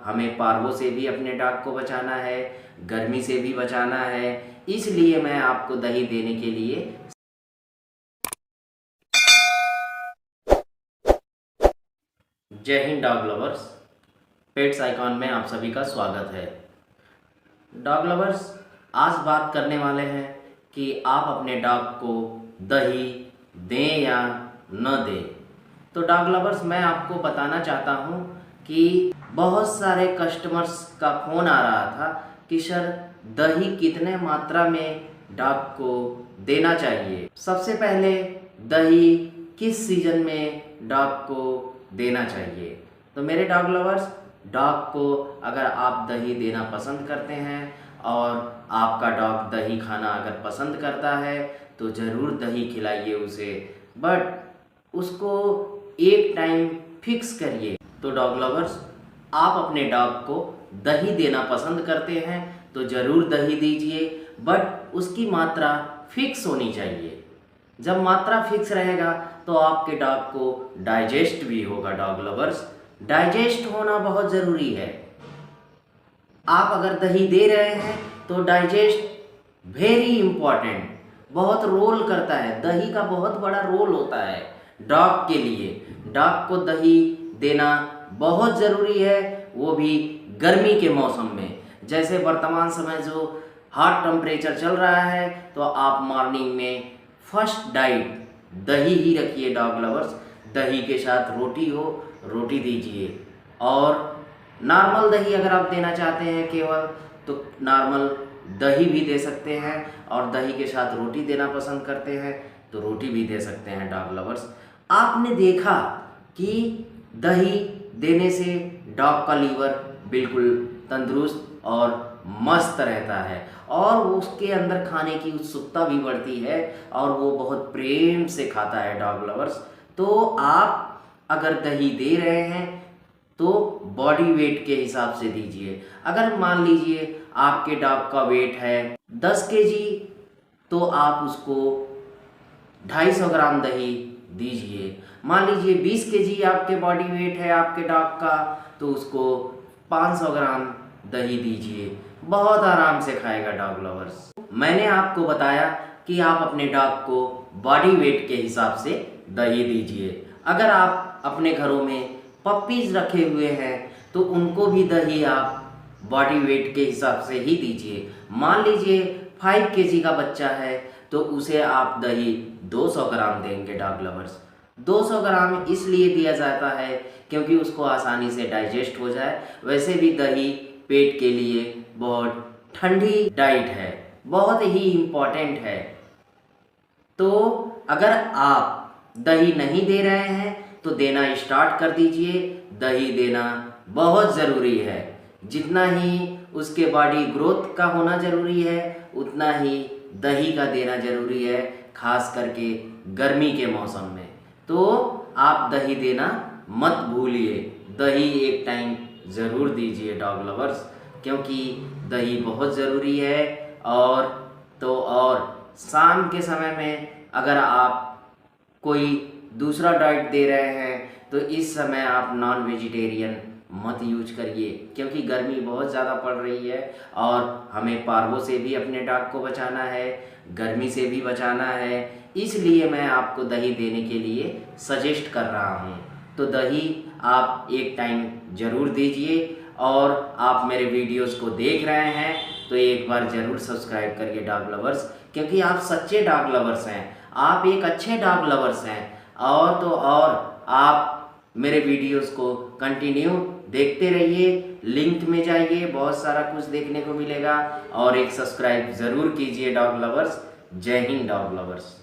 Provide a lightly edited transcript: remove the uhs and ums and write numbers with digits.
हमें पार्वों से भी अपने डॉग को बचाना है, गर्मी से भी बचाना है, इसलिए मैं आपको दही देने के लिए। जय Hind dog lovers, pets icon में आप सभी का स्वागत है। डॉग लवर्स, आज बात करने वाले हैं कि आप अपने डॉग को दही दें या न दें। तो डॉग लवर्स, मैं आपको बताना चाहता हूं कि बहुत सारे कस्टमर्स का फ़ोन आ रहा था कि सर दही कितने मात्रा में डॉग को देना चाहिए। सबसे पहले दही किस सीज़न में डॉग को देना चाहिए। तो मेरे डॉग लवर्स, डॉग को अगर आप दही देना पसंद करते हैं और आपका डॉग दही खाना अगर पसंद करता है तो ज़रूर दही खिलाइए उसे, बट उसको एक टाइम फिक्स करिए। तो डॉग लवर्स, आप अपने डॉग को दही देना पसंद करते हैं तो ज़रूर दही दीजिए, बट उसकी मात्रा फिक्स होनी चाहिए। जब मात्रा फिक्स रहेगा तो आपके डॉग को डाइजेस्ट भी होगा। डॉग लवर्स, डाइजेस्ट होना बहुत ज़रूरी है। आप अगर दही दे रहे हैं तो डाइजेस्ट वेरी इम्पॉर्टेंट, बहुत रोल करता है। दही का बहुत बड़ा रोल होता है डॉग के लिए। डॉग को दही देना बहुत ज़रूरी है, वो भी गर्मी के मौसम में। जैसे वर्तमान समय जो हॉट टेम्परेचर चल रहा है, तो आप मॉर्निंग में फर्स्ट डाइट दही ही रखिए। डॉग लवर्स, दही के साथ रोटी हो, रोटी दीजिए। और नॉर्मल दही अगर आप देना चाहते हैं केवल, तो नॉर्मल दही भी दे सकते हैं, और दही के साथ रोटी देना पसंद करते हैं तो रोटी भी दे सकते हैं। डॉग लवर्स, आपने देखा कि दही देने से डॉग का लीवर बिल्कुल तंदुरुस्त और मस्त रहता है, और उसके अंदर खाने की उत्सुकता भी बढ़ती है, और वो बहुत प्रेम से खाता है। डॉग लवर्स, तो आप अगर दही दे रहे हैं तो बॉडी वेट के हिसाब से दीजिए। अगर मान लीजिए आपके डॉग का वेट है 10 केजी, तो आप उसको 250 ग्राम दही दीजिए। मान लीजिए 20 केजी आपके बॉडी वेट है आपके डॉग का, तो उसको 500 ग्राम दही दीजिए। बहुत आराम से खाएगा डॉग लवर्स। मैंने आपको बताया कि आप अपने डॉग को बॉडी वेट के हिसाब से दही दीजिए। अगर आप अपने घरों में पप्पीज़ रखे हुए हैं तो उनको भी दही आप बॉडी वेट के हिसाब से ही दीजिए। मान लीजिए 5 केजी का बच्चा है तो उसे आप दही 200 ग्राम देंगे। डॉग लवर्स, 200 ग्राम इसलिए दिया जाता है क्योंकि उसको आसानी से डाइजेस्ट हो जाए। वैसे भी दही पेट के लिए बहुत ठंडी डाइट है, बहुत ही इम्पॉर्टेंट है। तो अगर आप दही नहीं दे रहे हैं तो देना स्टार्ट कर दीजिए। दही देना बहुत ज़रूरी है। जितना ही उसके बॉडी ग्रोथ का होना ज़रूरी है, उतना ही दही का देना ज़रूरी है, खास करके गर्मी के मौसम में। तो आप दही देना मत भूलिए, दही एक टाइम ज़रूर दीजिए डॉग लवर्स, क्योंकि दही बहुत ज़रूरी है। और शाम के समय में अगर आप कोई दूसरा डाइट दे रहे हैं तो इस समय आप नॉन वेजिटेरियन मत यूज करिए, क्योंकि गर्मी बहुत ज़्यादा पड़ रही है और हमें पार्वों से भी अपने डॉग को बचाना है, गर्मी से भी बचाना है। इसलिए मैं आपको दही देने के लिए सजेस्ट कर रहा हूँ। तो दही आप एक टाइम ज़रूर दीजिए, और आप मेरे वीडियोस को देख रहे हैं तो एक बार ज़रूर सब्सक्राइब करिए डॉग लवर्स, क्योंकि आप सच्चे डॉग लवर्स हैं, आप एक अच्छे डॉग लवर्स हैं। और तो और आप मेरे वीडियोस को कंटिन्यू देखते रहिए, लिंक में जाइए, बहुत सारा कुछ देखने को मिलेगा, और एक सब्सक्राइब ज़रूर कीजिए डॉग लवर्स। जय हिंद डॉग लवर्स।